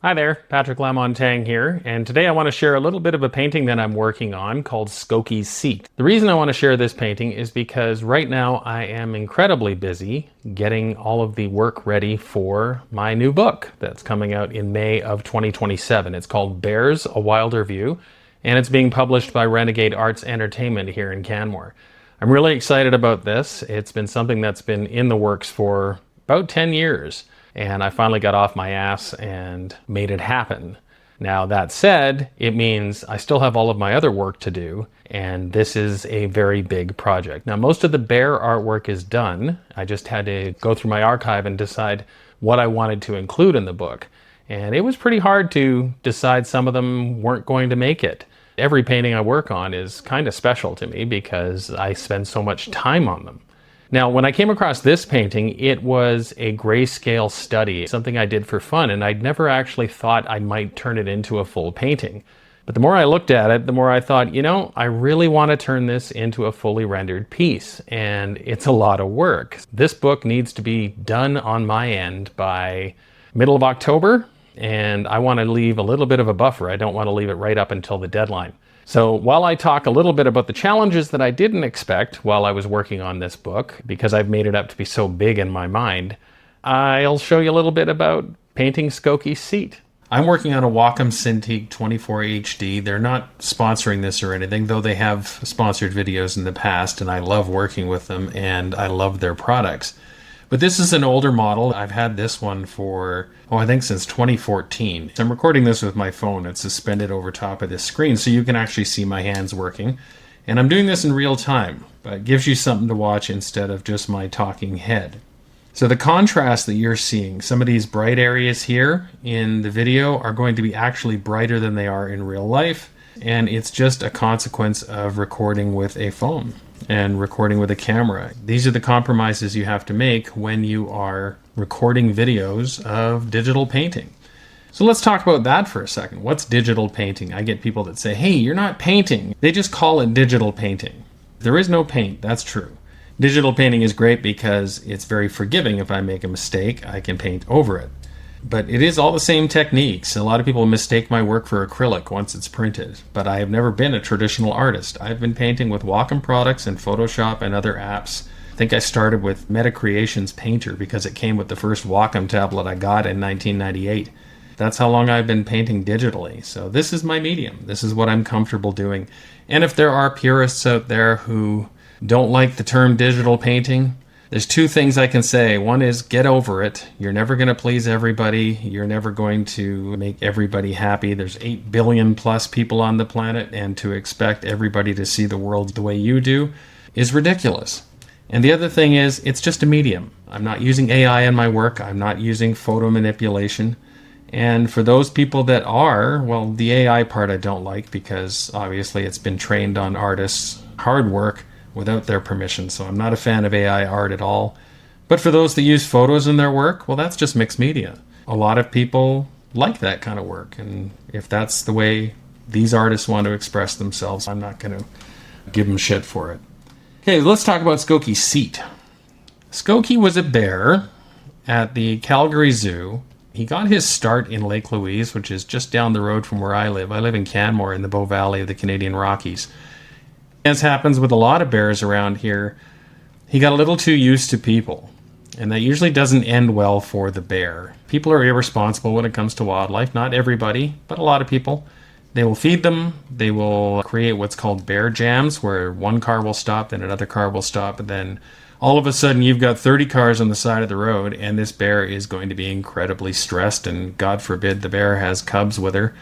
Hi there, Patrick Lamontagne here, and today I want to share a little bit of a painting that I'm working on called Skoki's Seat. The reason I want to share this painting is because right now I am incredibly busy getting all of the work ready for my new book that's coming out in May of 2027. It's called Bears, A Wilder View, and it's being published by Renegade Arts Entertainment here in Canmore. I'm really excited about this. It's been something that's been in the works for about 10 years. And I finally got off my ass and made it happen. Now that said, it means I still have all of my other work to do, and this is a very big project. Now most of the bear artwork is done. I just had to go through my archive and decide what I wanted to include in the book. And it was pretty hard to decide. Some of them weren't going to make it. Every painting I work on is kind of special to me because I spend so much time on them. Now, when I came across this painting, it was a grayscale study, something I did for fun, and I'd never actually thought I might turn it into a full painting. But the more I looked at it, the more I thought, I really want to turn this into a fully rendered piece, and it's a lot of work. This book needs to be done on my end by middle of October, and I want to leave a little bit of a buffer. I don't want to leave it right up until the deadline. So while I talk a little bit about the challenges that I didn't expect while I was working on this book, because I've made it up to be so big in my mind, I'll show you a little bit about painting Skoki's Seat. I'm working on a Wacom Cintiq 24 HD. They're not sponsoring this or anything, though they have sponsored videos in the past, and I love working with them, and I love their products. But this is an older model. I've had this one for, I think since 2014. I'm recording this with my phone. It's suspended over top of this screen so you can actually see my hands working. And I'm doing this in real time, but it gives you something to watch instead of just my talking head. So the contrast that you're seeing, some of these bright areas here in the video are going to be actually brighter than they are in real life. And it's just a consequence of recording with a phone and recording with a camera. These are the compromises you have to make when you are recording videos of digital painting. So let's talk about that for a second. What's digital painting? I get people that say, hey, you're not painting. They just call it digital painting. There is no paint, that's true. Digital painting is great because it's very forgiving. If I make a mistake, I can paint over it. But it is all the same techniques. A lot of people mistake my work for acrylic once it's printed, but I have never been a traditional artist. I've been painting with Wacom products and Photoshop and other apps. I think I started with Meta Creations Painter because it came with the first Wacom tablet I got in 1998. That's how long I've been painting digitally. So this is my medium. This is what I'm comfortable doing. And if there are purists out there who don't like the term digital painting, there's two things I can say. One is get over it. You're never going to please everybody. You're never going to make everybody happy. There's 8 billion plus people on the planet, and to expect everybody to see the world the way you do is ridiculous. And the other thing is, it's just a medium. I'm not using AI in my work. I'm not using photo manipulation. And for those people that are, well, the AI part I don't like because obviously it's been trained on artists' hard work without their permission, so I'm not a fan of AI art at all. But for those that use photos in their work, well, that's just mixed media. A lot of people like that kind of work, and if that's the way these artists want to express themselves, I'm not going to give them shit for it. Okay, let's talk about Skoki's Seat. Skoki was a bear at the Calgary Zoo. He got his start in Lake Louise, which is just down the road from where I live. I live in Canmore in the Bow Valley of the Canadian Rockies. As happens with a lot of bears around here, he got a little too used to people, and that usually doesn't end well for the bear. People are irresponsible when it comes to wildlife. Not everybody, but a lot of people. They will feed them. They will create what's called bear jams, where one car will stop, then another car will stop, and then all of a sudden you've got 30 cars on the side of the road, and this bear is going to be incredibly stressed, and God forbid the bear has cubs with her,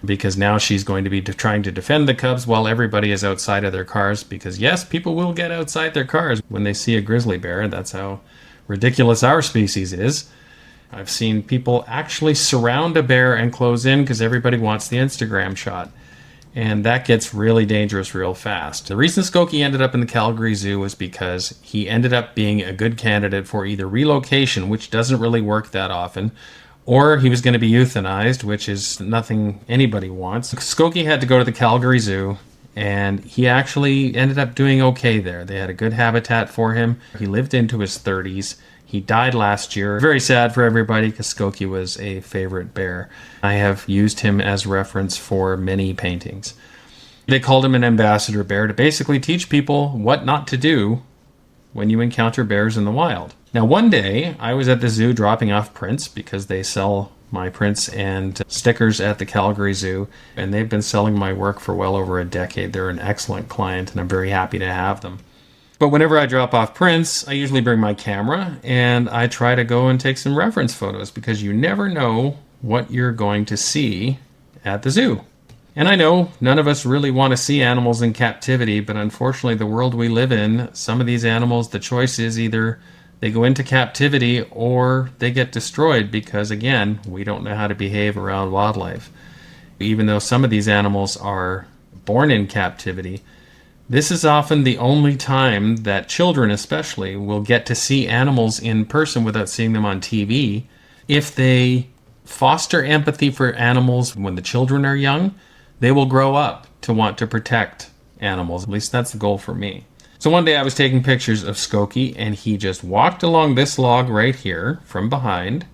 because now she's going to be trying to defend the cubs while everybody is outside of their cars, because yes, people will get outside their cars when they see a grizzly bear. That's how ridiculous our species is. I've seen people actually surround a bear and close in because everybody wants the Instagram shot. And that gets really dangerous real fast. The reason Skoki ended up in the Calgary Zoo was because he ended up being a good candidate for either relocation, which doesn't really work that often, or he was going to be euthanized, which is nothing anybody wants. Skoki had to go to the Calgary Zoo, and he actually ended up doing okay there. They had a good habitat for him. He lived into his 30s. He died last year. Very sad for everybody because Skoki was a favorite bear. I have used him as reference for many paintings. They called him an ambassador bear to basically teach people what not to do when you encounter bears in the wild. Now, one day I was at the zoo dropping off prints because they sell my prints and stickers at the Calgary Zoo, and they've been selling my work for well over a decade. They're an excellent client, and I'm very happy to have them. But whenever I drop off prints, I usually bring my camera, and I try to go and take some reference photos because you never know what you're going to see at the zoo. And I know none of us really want to see animals in captivity, but unfortunately the world we live in, some of these animals, the choice is either they go into captivity or they get destroyed because, again, we don't know how to behave around wildlife. Even though some of these animals are born in captivity, this is often the only time that children especially will get to see animals in person without seeing them on TV. If they foster empathy for animals when the children are young, they will grow up to want to protect animals. At least that's the goal for me. So one day I was taking pictures of Skoki, and he just walked along this log right here from behind.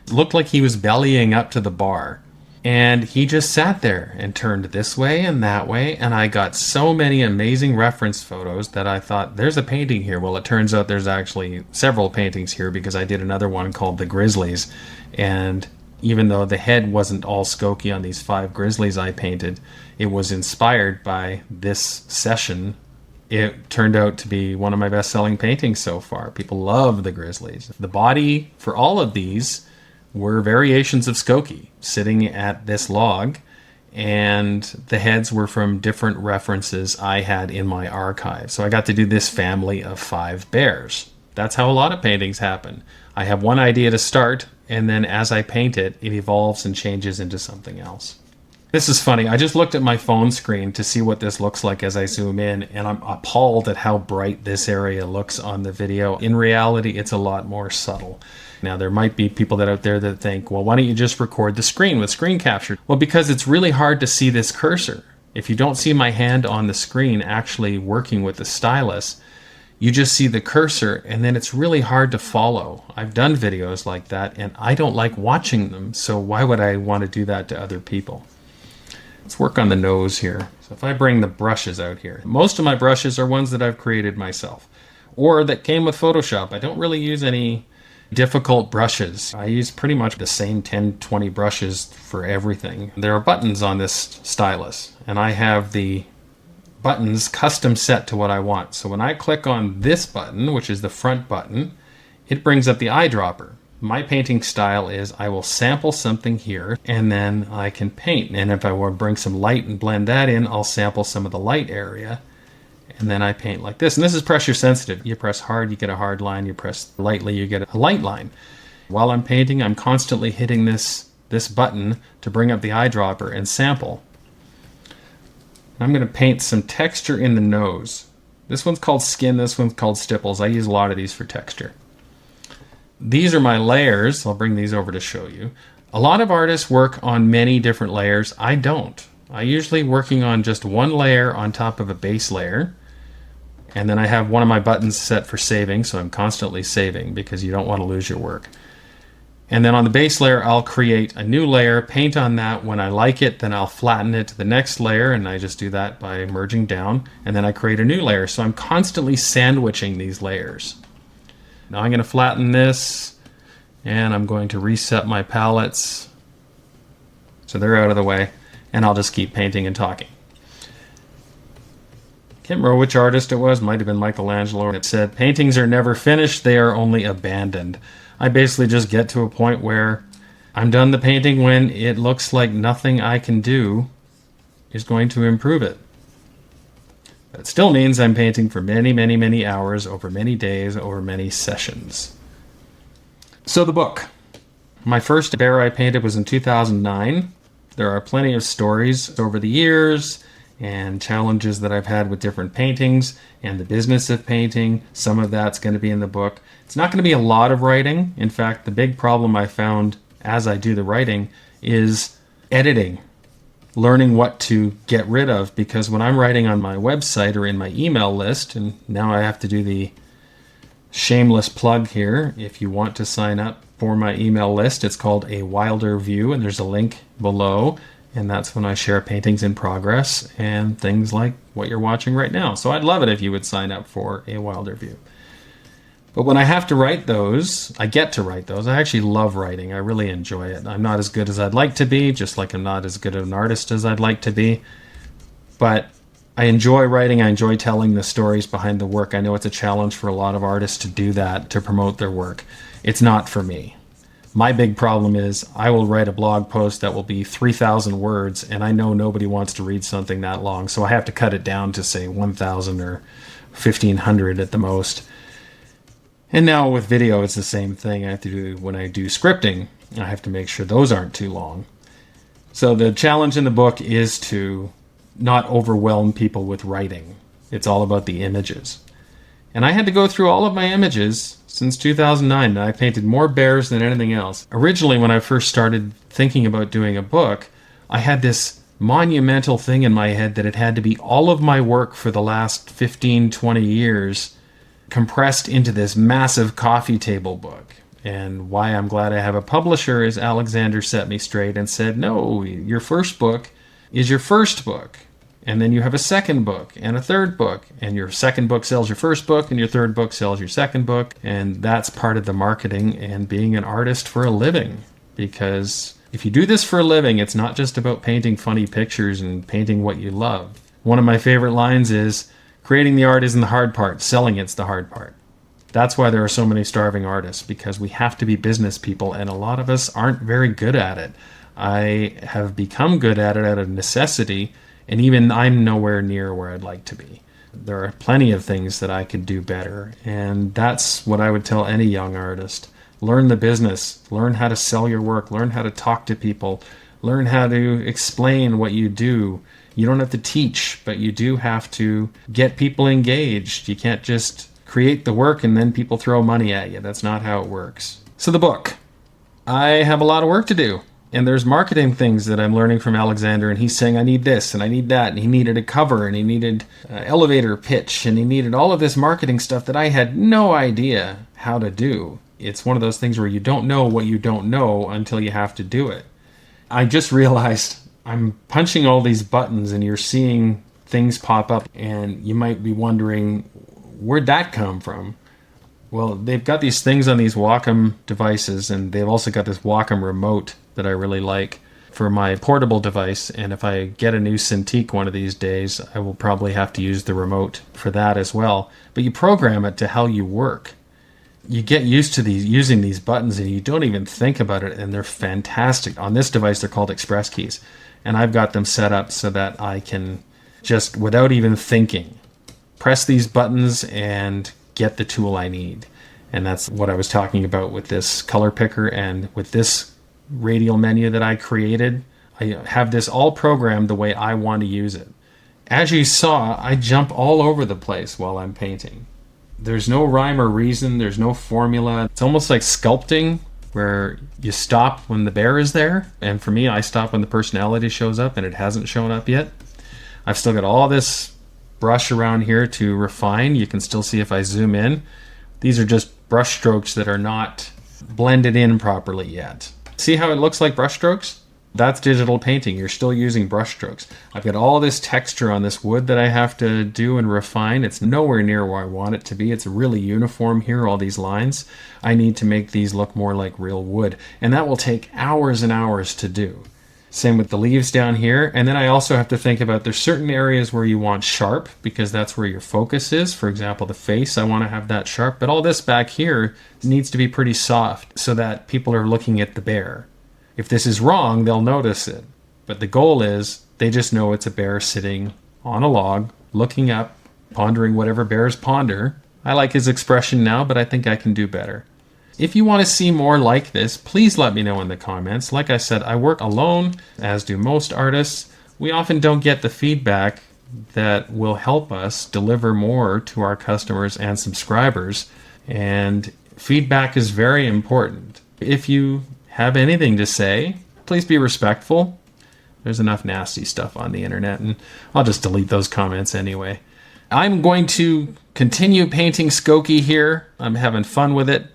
It looked like he was bellying up to the bar. And he just sat there and turned this way and that way, and I got so many amazing reference photos that I thought, there's a painting here. Well, it turns out there's actually several paintings here because I did another one called the Grizzlies, and even though the head wasn't all Skoki on these 5 grizzlies I painted, it was inspired by this session. It turned out to be one of my best-selling paintings so far. People love the grizzlies. The body for all of these were variations of Skoki sitting at this log, and the heads were from different references I had in my archive. So I got to do this family of 5 bears. That's how a lot of paintings happen. I have one idea to start, and then as I paint it, it evolves and changes into something else. This is funny. I just looked at my phone screen to see what this looks like as I zoom in, and I'm appalled at how bright this area looks on the video. In reality, it's a lot more subtle. Now, there might be people out there that think, well, why don't you just record the screen with screen capture? Well, because it's really hard to see this cursor. If you don't see my hand on the screen actually working with the stylus, you just see the cursor, and then it's really hard to follow. I've done videos like that, and I don't like watching them, so why would I want to do that to other people? Let's work on the nose here. So if I bring the brushes out here, most of my brushes are ones that I've created myself, or that came with Photoshop. I don't really use any difficult brushes. I use pretty much the same 10, 20 brushes for everything. There are buttons on this stylus, and I have the buttons custom set to what I want. So when I click on this button, which is the front button, it brings up the eyedropper. My painting style is I will sample something here and then I can paint. And if I want to bring some light and blend that in, I'll sample some of the light area and then I paint like this. And this is pressure sensitive. You press hard, you get a hard line. You press lightly, you get a light line. While I'm painting, I'm constantly hitting this button to bring up the eyedropper and sample. I'm going to paint some texture in the nose. This one's called skin, this one's called stipples. I use a lot of these for texture. These are my layers. I'll bring these over to show you. A lot of artists work on many different layers. I don't. I usually working on just one layer on top of a base layer. And then I have one of my buttons set for saving, so I'm constantly saving because you don't want to lose your work. And then on the base layer, I'll create a new layer, paint on that. When I like it, then I'll flatten it to the next layer, and I just do that by merging down. And then I create a new layer. So I'm constantly sandwiching these layers. Now I'm going to flatten this, and I'm going to reset my palettes so they're out of the way, and I'll just keep painting and talking. Can't remember which artist it was. Might have been Michelangelo. It said, paintings are never finished, they are only abandoned. I basically just get to a point where I'm done the painting when it looks like nothing I can do is going to improve it. But it still means I'm painting for many, many, many hours, over many days, over many sessions. So the book. My first bear I painted was in 2009. There are plenty of stories over the years and challenges that I've had with different paintings and the business of painting. Some of that's going to be in the book. It's not going to be a lot of writing. In fact, the big problem I found as I do the writing is editing, learning what to get rid of, because when I'm writing on my website or in my email list, and now I have to do the Shameless plug here. If you want to sign up for my email list, it's called A Wilder View, and there's a link below. And that's when I share paintings in progress and things like what you're watching right now. So I'd love it if you would sign up for A Wilder View. But when I have to write those, I get to write those. I actually love writing. I really enjoy it. I'm not as good as I'd like to be, just like I'm not as good an artist as I'd like to be. But I enjoy writing. I enjoy telling the stories behind the work. I know it's a challenge for a lot of artists to do that, to promote their work. It's not for me. My big problem is I will write a blog post that will be 3,000 words, and I know nobody wants to read something that long, so I have to cut it down to, say, 1,000 or 1,500 at the most. And now with video, it's the same thing. I have to do, when I do scripting, I have to make sure those aren't too long. So the challenge in the book is to not overwhelm people with writing. It's all about the images. And I had to go through all of my images since 2009, and I painted more bears than anything else. Originally, when I first started thinking about doing a book, I had this monumental thing in my head that it had to be all of my work for the last 15, 20 years compressed into this massive coffee table book. And why I'm glad I have a publisher is Alexander set me straight and said, no, your first book is your first book. And then you have a second book and a third book, and your second book sells your first book, and your third book sells your second book. And that's part of the marketing and being an artist for a living. Because if you do this for a living, it's not just about painting funny pictures and painting what you love. One of my favorite lines is, creating the art isn't the hard part, selling it's the hard part. That's why there are so many starving artists, because we have to be business people, and a lot of us aren't very good at it. I have become good at it out of necessity, and even I'm nowhere near where I'd like to be. There are plenty of things that I could do better, and that's what I would tell any young artist. Learn the business, learn how to sell your work, learn how to talk to people, learn how to explain what you do. You don't have to teach, but you do have to get people engaged. You can't just create the work and then people throw money at you. That's not how it works. So the book. I have a lot of work to do. And there's marketing things that I'm learning from Alexander, and he's saying I need this and I need that, and he needed a cover, and he needed an elevator pitch, and he needed all of this marketing stuff that I had no idea how to do. It's one of those things where you don't know what you don't know until you have to do it. I just realized I'm punching all these buttons and you're seeing things pop up, and you might be wondering, where'd that come from? Well, they've got these things on these Wacom devices, and they've also got this Wacom remote that I really like for my portable device. And if I get a new Cintiq one of these days, I will probably have to use the remote for that as well. But you program it to how you work. You get used to using these buttons, and you don't even think about it, and they're fantastic. On this device, they're called Express keys. And I've got them set up so that I can just, without even thinking, press these buttons and get the tool I need. And that's what I was talking about with this color picker and with this radial menu that I created. I have this all programmed the way I want to use it. As you saw, I jump all over the place while I'm painting. There's no rhyme or reason. There's no formula. It's almost like sculpting, where you stop when the bear is there. And for me, I stop when the personality shows up, and it hasn't shown up yet. I've still got all this brush around here to refine. You can still see if I zoom in. These are just brush strokes that are not blended in properly yet. See how it looks like brush strokes? That's digital painting. You're still using brush strokes. I've got all this texture on this wood that I have to do and refine. It's nowhere near where I want it to be. It's really uniform here, all these lines. I need to make these look more like real wood, and that will take hours and hours to do. Same with the leaves down here. And then I also have to think about, there's certain areas where you want sharp because that's where your focus is. For example, the face, I want to have that sharp. But all this back here needs to be pretty soft so that people are looking at the bear. If this is wrong, they'll notice it. But the goal is they just know it's a bear sitting on a log, looking up, pondering whatever bears ponder. I like his expression now, but I think I can do better. If you want to see more like this, please let me know in the comments. Like I said, I work alone, as do most artists. We often don't get the feedback that will help us deliver more to our customers and subscribers, and feedback is very important. If you have anything to say, please be respectful. There's enough nasty stuff on the internet, and I'll just delete those comments anyway. I'm going to continue painting Skoki here. I'm having fun with it.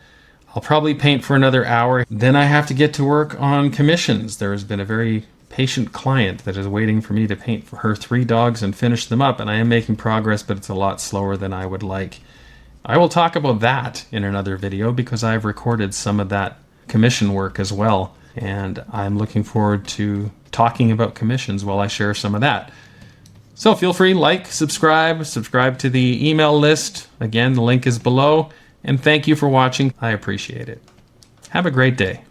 I'll probably paint for another hour. Then I have to get to work on commissions. There has been a very patient client that is waiting for me to paint for her 3 dogs and finish them up, and I am making progress, but it's a lot slower than I would like. I will talk about that in another video because I've recorded some of that commission work as well, and I'm looking forward to talking about commissions while I share some of that. So feel free, like, subscribe to the email list. Again, the link is below, and thank you for watching. I appreciate it. Have a great day.